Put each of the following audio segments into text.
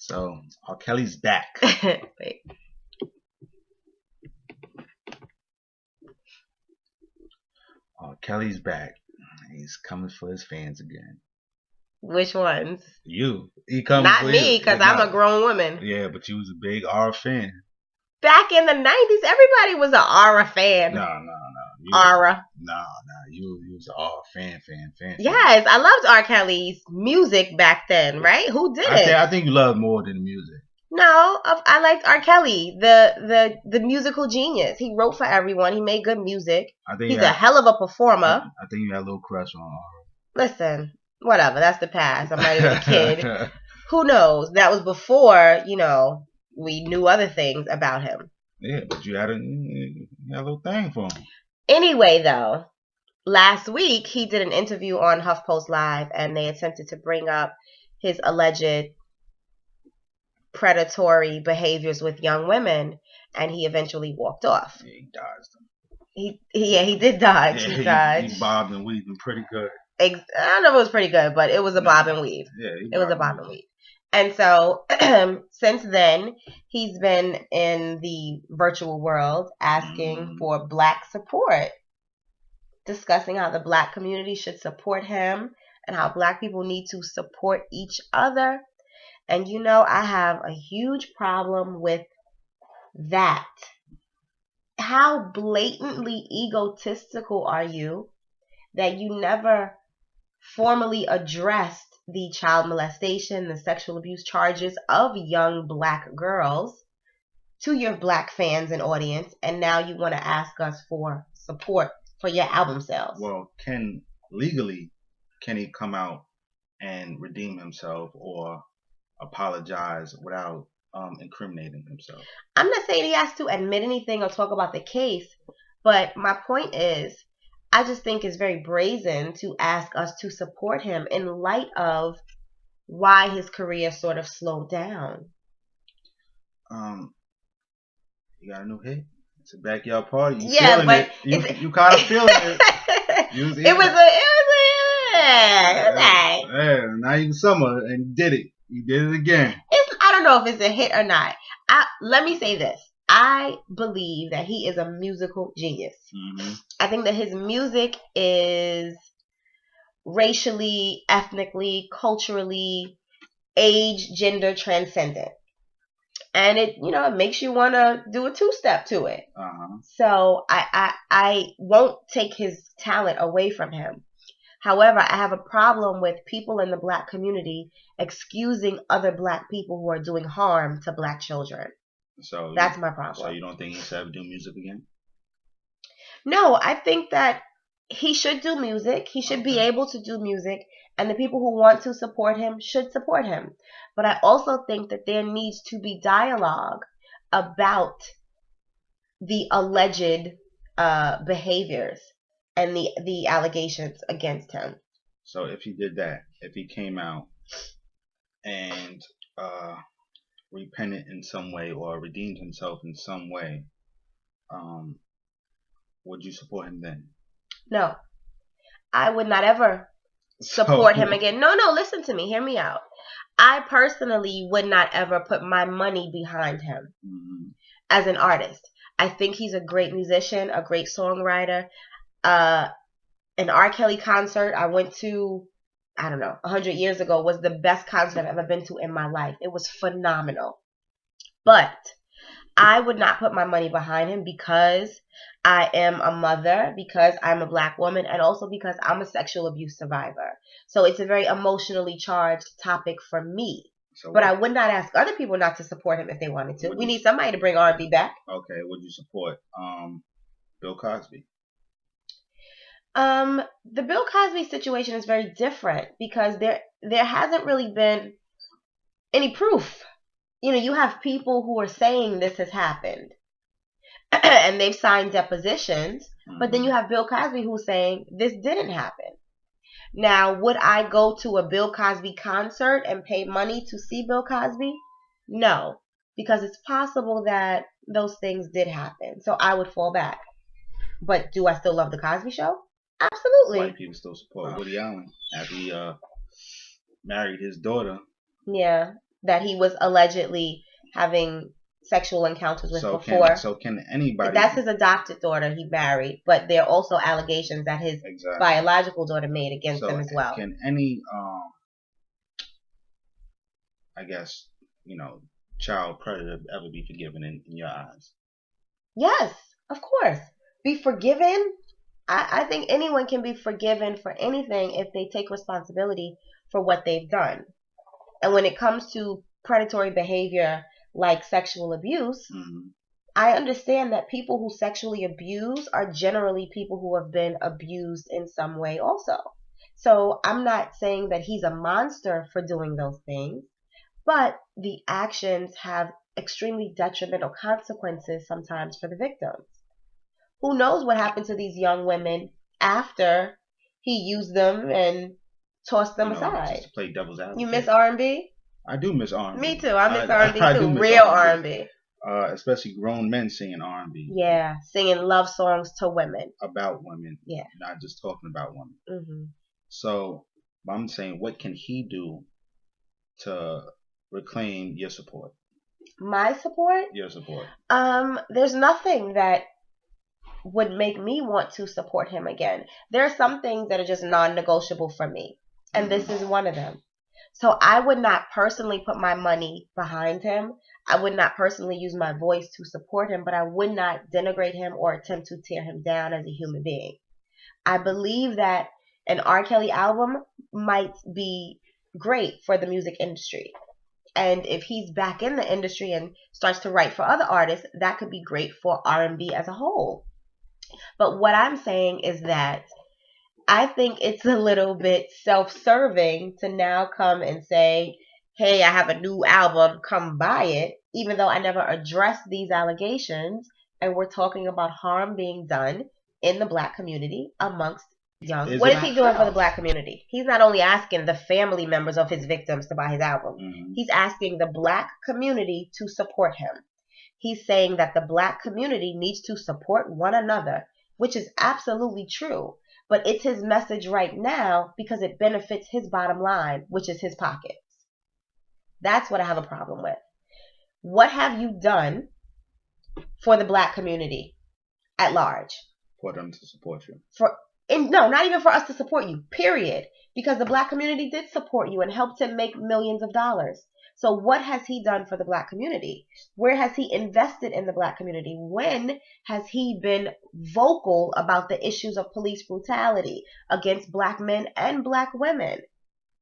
So R. Kelly's back. Wait, R. Kelly's back. He's coming for his fans again. which ones? He coming Not for me, you. because I'm a grown woman. Yeah, but you was a big R fan. Back in the 90s, everybody was an Aura fan. No. Aura. No. You was an R fan. Yes, I loved R. Kelly's music back then, right? Who didn't? I think you love more than the music. No, I liked R. Kelly, the musical genius. He wrote for everyone. He made good music. He's a hell of a performer. I think you had a little crush on R. Listen, whatever. That's the past. I'm not even a kid. Who knows? That was before, we knew other things about him. Yeah, but you had a little thing for him. Anyway, though, last week he did an interview on HuffPost Live, and they attempted to bring up his alleged predatory behaviors with young women, and he eventually walked off. Yeah, he dodged them. He did dodge. Yeah, he dodged. He bobbed and weaved them pretty good. I don't know if it was pretty good, but it was a bob and weave. Yeah, it was a bob and weave. And so since then, he's been in the virtual world asking for Black support, discussing how the Black community should support him and how Black people need to support each other. And I have a huge problem with that. How blatantly egotistical are you that you never formally addressed the child molestation, the sexual abuse charges of young Black girls to your Black fans and audience, and now you want to ask us for support for your album sales? Well, can he come out and redeem himself or apologize without incriminating himself? I'm not saying he has to admit anything or talk about the case, but my point is, I just think it's very brazen to ask us to support him in light of why his career sort of slowed down. You got a new hit. It's a backyard party. You feeling but it. You kind of feeling it. It was yeah. Now you summer and did it. You did it again. I don't know if it's a hit or not. Let me say this. I believe that he is a musical genius. Mm-hmm. I think that his music is racially, ethnically, culturally, age, gender transcendent. And it makes you want to do a two-step to it. Uh-huh. So I won't take his talent away from him. However, I have a problem with people in the Black community excusing other Black people who are doing harm to Black children. So that's my problem. So you don't think he should ever do music again? No, I think that he should do music. He should be able to do music, and the people who want to support him should support him. But I also think that there needs to be dialogue about the alleged behaviors and the allegations against him. So if he did that, if he came out and repented in some way or redeemed himself in some way, would you support him then? No, I would not ever support him again. No, listen to me. Hear me out. I personally would not ever put my money behind him as an artist. I think he's a great musician, a great songwriter. An R. Kelly concert I went to, 100 years ago was the best concert I've ever been to in my life. It was phenomenal. But I would not put my money behind him because I am a mother, because I'm a Black woman, and also because I'm a sexual abuse survivor. So it's a very emotionally charged topic for me. But I would not ask other people not to support him if they wanted to. We need somebody to bring R&B back. Okay, would you support Bill Cosby? The Bill Cosby situation is very different because there hasn't really been any proof. You have people who are saying this has happened and they've signed depositions, but then you have Bill Cosby who's saying this didn't happen. Now, would I go to a Bill Cosby concert and pay money to see Bill Cosby? No, because it's possible that those things did happen. So I would fall back. But do I still love The Cosby Show? Absolutely. White people still support Woody Allen after he married his daughter. Yeah. that he was allegedly having sexual encounters with before. So can anybody? That's his adopted daughter he married, but there are also allegations that his biological daughter made against him as well. Can any, I guess, child predator ever be forgiven in your eyes? Yes, of course. Be forgiven? I think anyone can be forgiven for anything if they take responsibility for what they've done. And when it comes to predatory behavior like sexual abuse, I understand that people who sexually abuse are generally people who have been abused in some way also. So I'm not saying that he's a monster for doing those things, but the actions have extremely detrimental consequences sometimes for the victims. Who knows what happened to these young women after he used them and tossed them aside? Just to play devil's advocate. You miss R&B? I do miss R&B. Me too. I miss R&B too. Real R&B. Especially grown men singing R&B. Yeah, singing love songs to women. About women. Yeah. Not just talking about women. Mm-hmm. So I'm saying, what can he do to reclaim your support? My support? Your support. There's nothing that would make me want to support him again. There are some things that are just non-negotiable for me, and this is one of them. So I would not personally put my money behind him. I would not personally use my voice to support him, but I would not denigrate him or attempt to tear him down as a human being. I believe that an R. Kelly album might be great for the music industry. And if he's back in the industry and starts to write for other artists, that could be great for R&B as a whole. But what I'm saying is that I think it's a little bit self-serving to now come and say, hey, I have a new album, come buy it, even though I never addressed these allegations, and we're talking about harm being done in the black community amongst young. What is he doing for the black community? He's not only asking the family members of his victims to buy his album. He's asking the black community to support him. He's saying that the black community needs to support one another, which is absolutely true. But it's his message right now because it benefits his bottom line, which is his pockets. That's what I have a problem with. What have you done for the black community at large? For them to support you. No, not even for us to support you, period. Because the black community did support you and helped him make millions of dollars. So what has he done for the black community? Where has he invested in the black community? When has he been vocal about the issues of police brutality against black men and black women?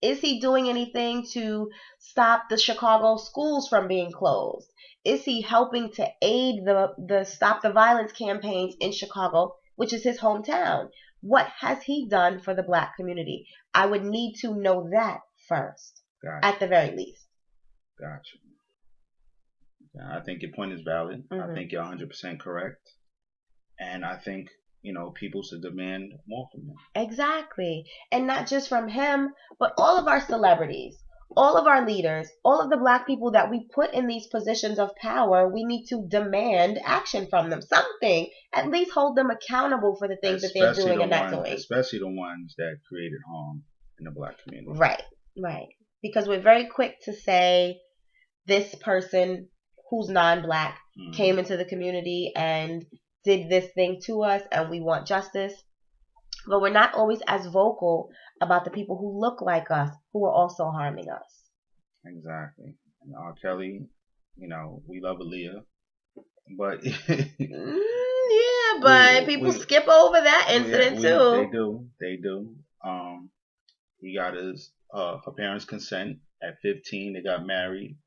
Is he doing anything to stop the Chicago schools from being closed? Is he helping to aid the Stop the Violence campaigns in Chicago, which is his hometown? What has he done for the black community? I would need to know that first, at the very least. Gotcha. Yeah, I think your point is valid. I think you're 100% correct. And I think, people should demand more from him. Exactly. And not just from him, but all of our celebrities, all of our leaders, all of the black people that we put in these positions of power, we need to demand action from them. Something. At least hold them accountable for the things that they're doing and not doing. Especially the ones that created harm in the black community. Right. Because we're very quick to say this person who's non-black came into the community and did this thing to us and we want justice. But we're not always as vocal about the people who look like us who are also harming us. Exactly. And R. Kelly, we love Aaliyah. But but people skip over that incident too. They do. He got her parents' consent at 15. They got married.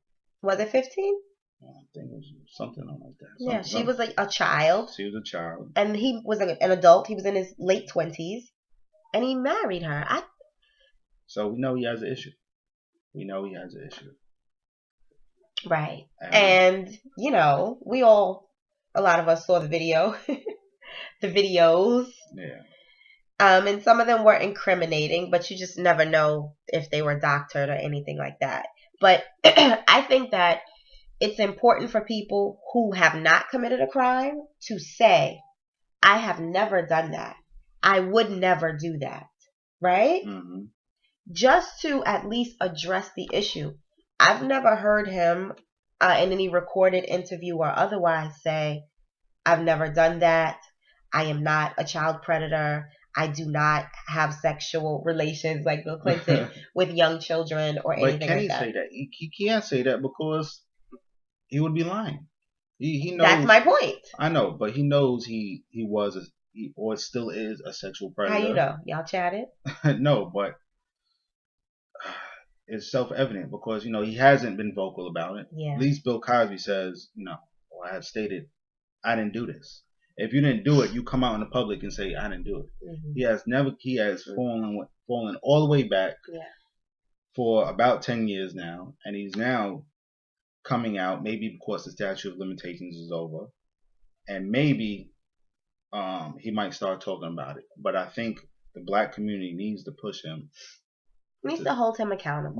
Was it 15? I think it was something like that. Yeah, she was like a child. She was a child. And he was an adult. He was in his late 20s. And he married her. So we know he has an issue. Right. And a lot of us saw the video. The videos. Yeah. And some of them were incriminating, but you just never know if they were doctored or anything like that. But I think that it's important for people who have not committed a crime to say, I have never done that. I would never do that. Right? Mm-hmm. Just to at least address the issue. I've never heard him in any recorded interview or otherwise say, I've never done that. I am not a child predator. I do not have sexual relations like Bill Clinton with young children or anything like that. But can he say that? He can't say that because he would be lying. He knows. That's my point. I know, but he knows he was or still is a sexual predator. How you know? Y'all chatted? No, but it's self-evident because he hasn't been vocal about it. Yeah. At least Bill Cosby says, or I have stated, I didn't do this. If you didn't do it, you come out in the public and say, I didn't do it. Mm-hmm. He has fallen all the way back for about 10 years now. And he's now coming out, maybe because the statute of limitations is over. And maybe he might start talking about it. But I think the black community needs to push him. Needs to hold him accountable.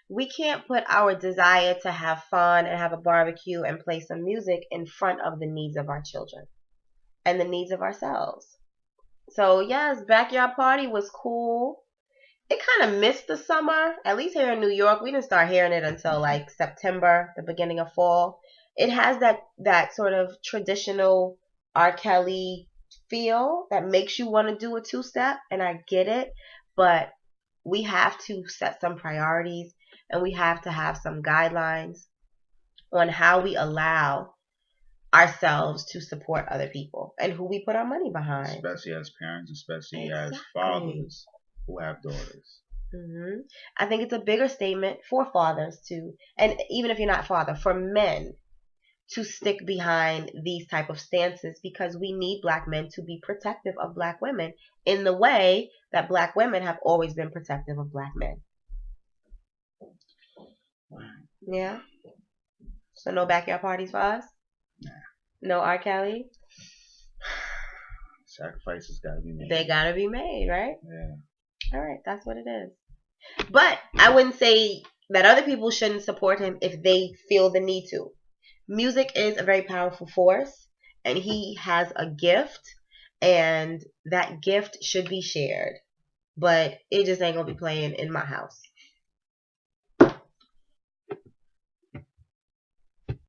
We can't put our desire to have fun and have a barbecue and play some music in front of the needs of our children and the needs of ourselves. So yes, Backyard Party was cool. It kind of missed the summer. At least here in New York, we didn't start hearing it until like September, the beginning of fall. It has that sort of traditional R. Kelly feel that makes you want to do a two-step, and I get it, but we have to set some priorities and we have to have some guidelines on how we allow ourselves to support other people and who we put our money behind. Especially as parents, especially as fathers who have daughters. Mm-hmm. I think it's a bigger statement for fathers too, and even if you're not father, for men to stick behind these type of stances, because we need black men to be protective of black women in the way that black women have always been protective of black men. Yeah. So no backyard parties for us? Nah. No R. Kelly? Sacrifices gotta be made. They gotta be made, right? Yeah. All right, that's what it is. But I wouldn't say that other people shouldn't support him if they feel the need to. Music is a very powerful force, and he has a gift, and that gift should be shared. But it just ain't gonna be playing in my house.